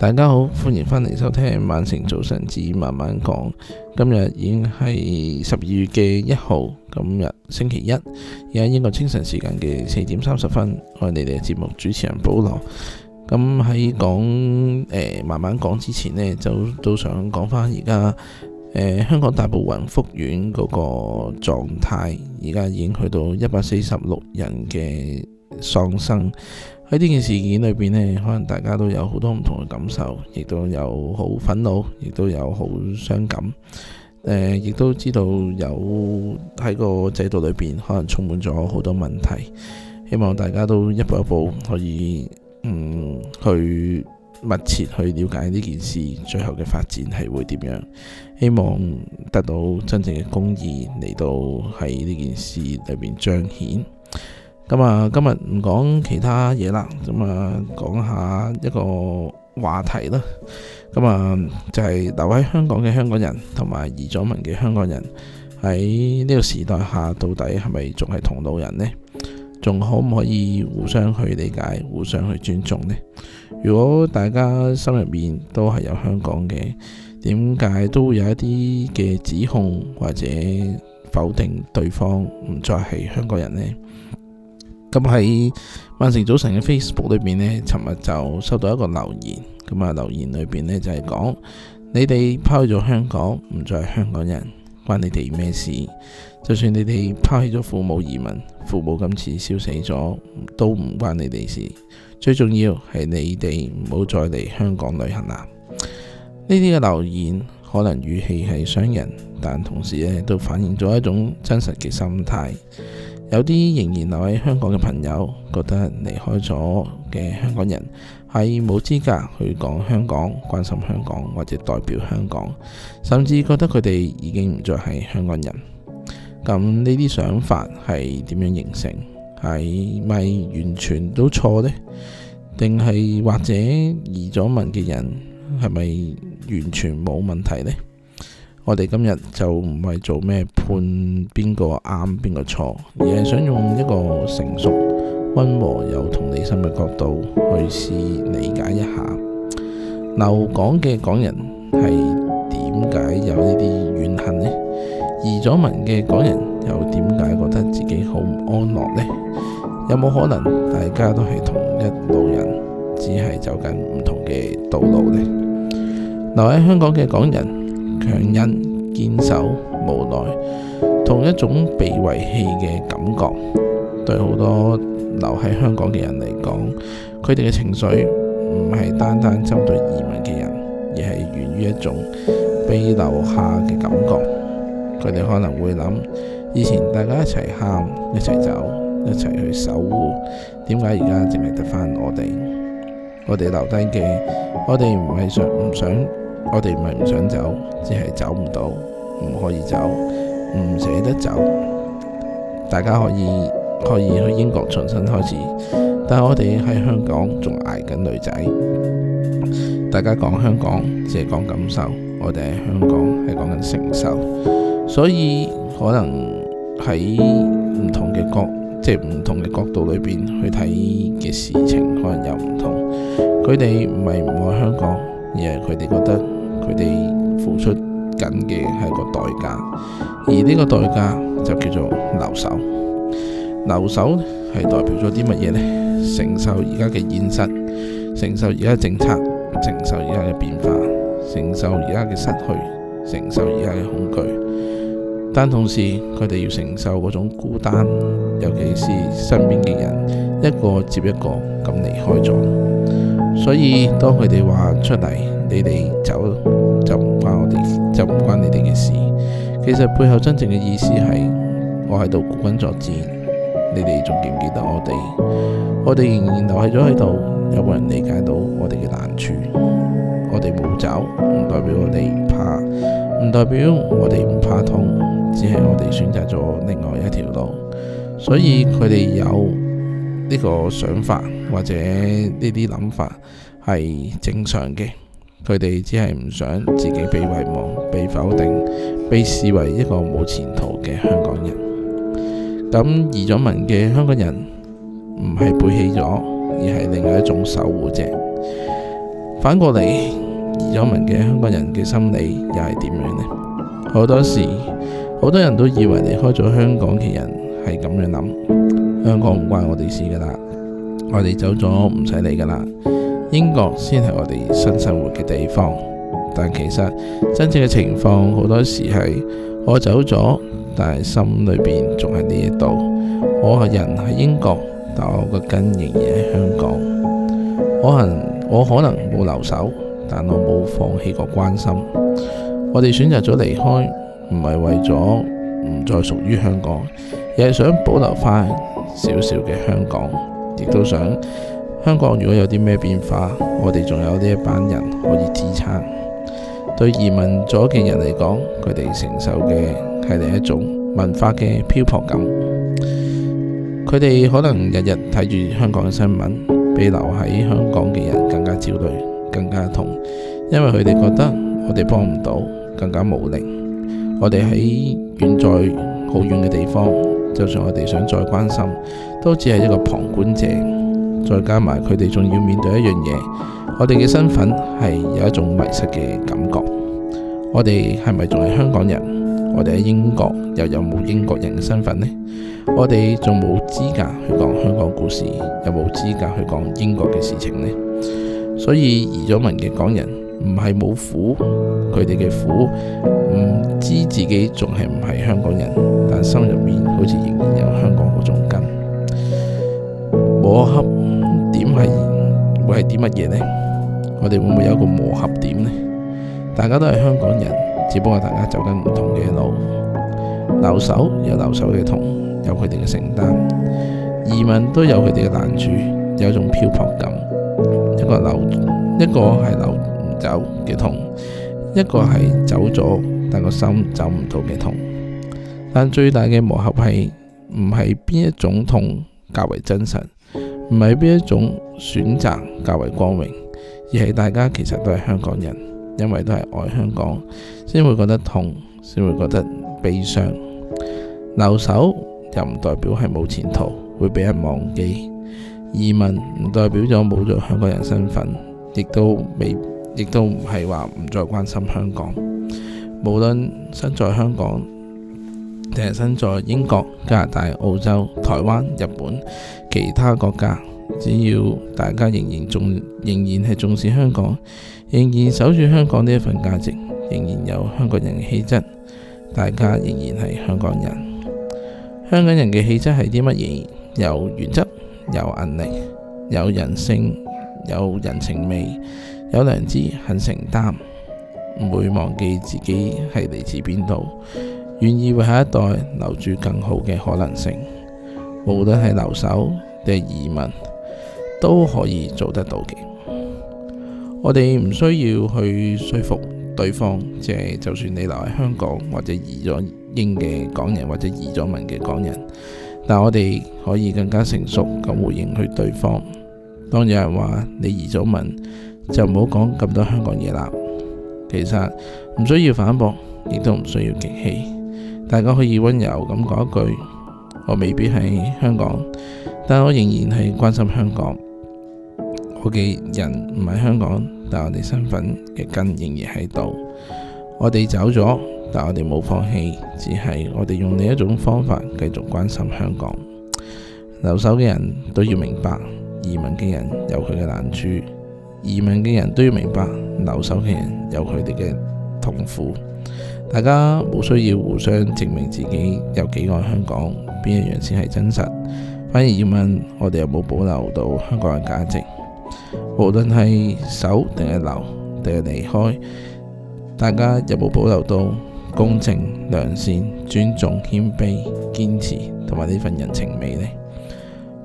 大家好，歡迎返嚟收聽晚城早晨至慢慢講。今日已經係12月嘅1號，今日星期一，而家英國清晨時間嘅4點30分。我係你哋嘅節目主持人保羅。咁喺講慢慢講之前呢，就都想講返而家香港大埔雲福苑嗰個狀態，而家已經去到146人嘅喪生。喺呢件事件裏邊呢，可能大家都有好多唔同嘅感受，亦都有好憤怒，亦都有好傷感。亦都知道有喺個制度裏邊可能充滿咗好多問題。希望大家都一步一步可以去密切去了解呢件事最後嘅發展係會點樣。希望得到真正嘅公義嚟到喺呢件事裏邊彰顯。咁啊，今日唔講其他嘢啦，咁啊講下一個話題啦。咁啊就係留喺香港嘅香港人同埋移咗民嘅香港人喺呢個時代下，到底係咪仲係同路人呢？仲可唔可以互相去理解、互相去尊重呢？如果大家心入面都係有香港嘅，點解都會有一啲嘅指控或者否定對方唔再係香港人呢？咁喺晚城早晨嘅 Facebook 裏邊呢，尋日就收到一個留言。咁啊，留言裏邊呢就係講：你哋拋棄咗香港，唔再係香港人，關你哋咩事？就算你哋拋棄咗父母移民，父母今次燒死咗，都唔關你哋事。最重要係你哋唔好再嚟香港旅行啦。呢啲嘅留言可能語氣係傷人，但同時呢都反映咗一種真實嘅心態。有啲仍然留喺香港嘅朋友，覺得離開咗嘅香港人係冇資格去講香港、關心香港或者代表香港，甚至覺得佢哋已經唔再係香港人。咁呢啲想法係點樣形成？係咪完全都錯呢？定係或者移咗民嘅人係咪完全冇問題呢？我哋今日就唔係做咩判邊個啱邊個錯，而係想用一個成熟、溫和有同理心嘅角度去試理解一下留港嘅港人係點解有呢啲怨恨呢？移咗民嘅港人又點解覺得自己好唔安樂呢？有冇可能大家都係同一路人，只係走緊唔同嘅道路呢？留喺香港嘅港人強忍、堅守、無奈，同一種被遺棄嘅感覺。對好多留喺香港嘅人嚟講，佢哋嘅情緒唔係單單針對移民嘅人，而係源於一種被留下嘅感覺。佢哋可能會諗，以前大家一齊喊、一齊走、一齊去守護，點解而家淨係得返我哋？我哋留低嘅，我哋唔係唔想。我哋唔係唔想走，只係走唔到，唔可以走，唔捨得走。大家可以去英國重新開始，但係我哋喺香港仲捱緊女仔。大家講香港只係講感受，我哋喺香港係講緊承受。所以可能喺唔同嘅角度裏邊去睇嘅事情，可能有唔同。佢哋唔係唔愛香港，而係佢哋覺得佢哋付出緊嘅係個代價，而呢個代價就叫做留守。留守係代表咗啲乜嘢呢？承受而家嘅現實，承受而家嘅政策，承受而家嘅變化，承受而家嘅失去，承受而家嘅恐懼。但同時佢哋要承受嗰種孤單，尤其是身邊嘅人一個接一個咁離開咗。所以當佢哋話出嚟，你哋走就唔關你哋嘅事。其實背後真正嘅意思係，我喺度孤軍作戰，你哋仲記唔記得我哋？我哋仍然留喺咗喺度，有冇人理解到我哋嘅難處？我哋冇走，唔代表我哋唔怕，唔代表我哋唔怕痛，只係我哋選擇咗另外一條路。所以佢哋有呢個想法或者呢啲諗法係正常嘅。佢哋只係唔想自己被遺忘、被否定、被視為一個冇前途嘅香港人。咁移咗民嘅香港人唔係背棄咗，而係另外一種守護者。反過嚟，移咗民嘅香港人嘅心理又係點樣呢？好多時，好多人都以為離開咗香港嘅人係咁樣諗，香港唔關我哋事噶啦，我哋走咗唔使理噶啦，英國先係我哋新生活嘅地方。但其實真正嘅情況好多時係我走咗，但係心裏邊仲喺呢一度。我係人喺英國，但我個根仍然喺香港。我可能冇留守，但我冇放棄過關心。我哋選擇咗離開，唔係為咗唔再屬於香港，而係想保留翻少少嘅香港，亦都想香港如果有啲咩變化，我哋仲有呢一班人可以支撐。對移民咗嘅人嚟講，佢哋承受嘅係另一種文化嘅漂泊感。佢哋可能日日睇住香港嘅新聞，比留喺香港嘅人更加焦慮，更加痛，因為佢哋覺得我哋幫唔到，更加無力。我哋喺遠在好遠嘅地方，就算我哋想再關心，都只係一個旁觀者。再加埋佢哋仲要面對一樣嘢，我哋嘅身份係有一種迷失嘅感覺。我哋係咪仲係香港人？我哋喺英國又有冇英國人嘅身份呢？我哋仲冇資格去講香港故事，有冇資格去講英國嘅事情呢？所以移咗民嘅港人唔係冇苦，佢哋嘅苦唔知自己仲係唔係香港人，但心入面好似仍然有香港嗰種根。磨合點會係啲乜嘢呢？我哋會唔會有一個磨合點呢？大家都係香港人，只不過大家走緊唔同嘅路。留守有留守嘅痛，有佢哋嘅承擔；移民都有佢哋嘅難處，有一種漂泊感。一個係留唔走嘅痛，一個係走咗但個心走唔到嘅痛。但最大嘅磨合係唔係邊一種痛較為真實，唔係邊一種選擇較為光榮，而係大家其實都係香港人，因為都係愛香港，先會覺得痛，先會覺得悲傷。留守又唔代表係冇前途，會俾人忘記；移民唔代表咗冇咗香港人身份，亦都唔係話唔再關心香港。無論身在香港定係身在英國、加拿大、澳洲、台灣、日本其他國家，只要大家仍然係重視香港，仍然守住香港呢一份價值，仍然有香港人嘅氣質，大家仍然係香港人。香港人嘅氣質係啲乜嘢？有原則，有毅力，有人性，有人情味，有良知，肯承擔，唔會忘記自己係嚟自邊度，願意為下一代留住更好嘅可能性。無論係留守定係移民，都可以做得到嘅。我哋唔需要去說服對方，即係就算你留喺香港或者移咗英嘅港人或者移咗民嘅港人，但我哋可以更加成熟咁回應去對方。當有人話你移咗民，就唔好講咁多香港嘢啦。其實唔需要反駁，亦都唔需要激氣，大家可以溫柔咁講一句：我未必喺香港，但我仍然係關心香港。我嘅人唔喺香港，但我哋身份嘅根仍然喺度。我哋走咗，但我哋冇放棄，只係我哋用另一種方法繼續關心香港。留守嘅人都要明白，移民嘅人有佢嘅難處；移民嘅人都要明白，留守嘅人有佢哋嘅痛苦。大家冇需要互相證明自己有幾愛香港，邊一樣先係真實，反而要問我哋有冇保留到香港嘅價值。無論係守定係留定係離開，大家有冇保留到公正、良善、尊重、謙卑、堅持同埋呢份人情味呢？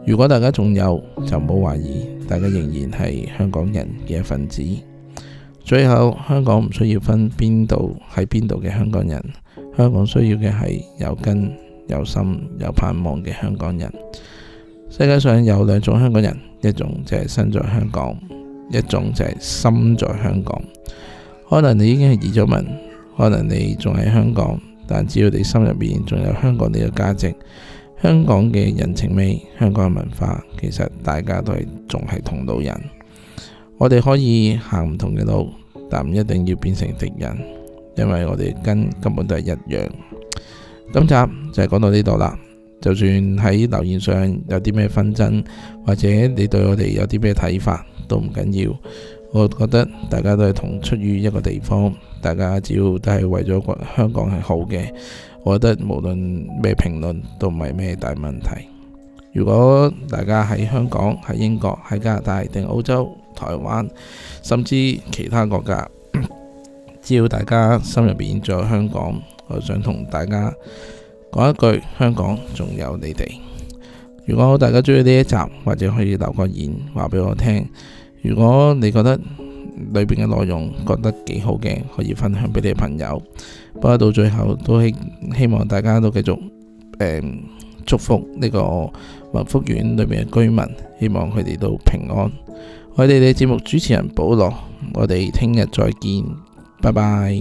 如果大家仲有，就唔好懷疑，大家仍然係香港人嘅一份子。最後，香港唔需要分邊度喺邊度嘅香港人，香港需要嘅係有根、有心、有盼望嘅香港人。世界上有兩種香港人，一種就係身在香港，一種就係心在香港。可能你已經係移咗民，可能你仲喺香港，但只要你心入面仲有香港呢個價值，香港嘅人情味，香港嘅文化，其實大家都仲係同路人。我哋可以行唔同嘅路，但唔一定要變成敵人，因為我哋根本都係一樣。今集就係講到呢度啦。就算喺留言上有啲咩紛爭，或者你對我哋有啲咩睇法都唔緊要。我覺得大家都係同出於一個地方，大家只要都係為咗香港係好嘅，我覺得無論咩評論都唔係咩大問題。如果大家喺香港、喺英國、喺加拿大定澳洲、台灣，甚至其他國家，只要大家心入邊仲有香港，我想同大家講一句，香港仲有你哋。如果大家中意呢一集，或者可以留個言話俾我聽。如果你覺得裏邊嘅內容覺得幾好嘅，可以分享俾你朋友。不過到最後都希望大家都繼續祝福呢個宏福苑裏面嘅居民，希望佢哋都平安。我哋嘅節目主持人保羅，我哋聽日再見，拜拜。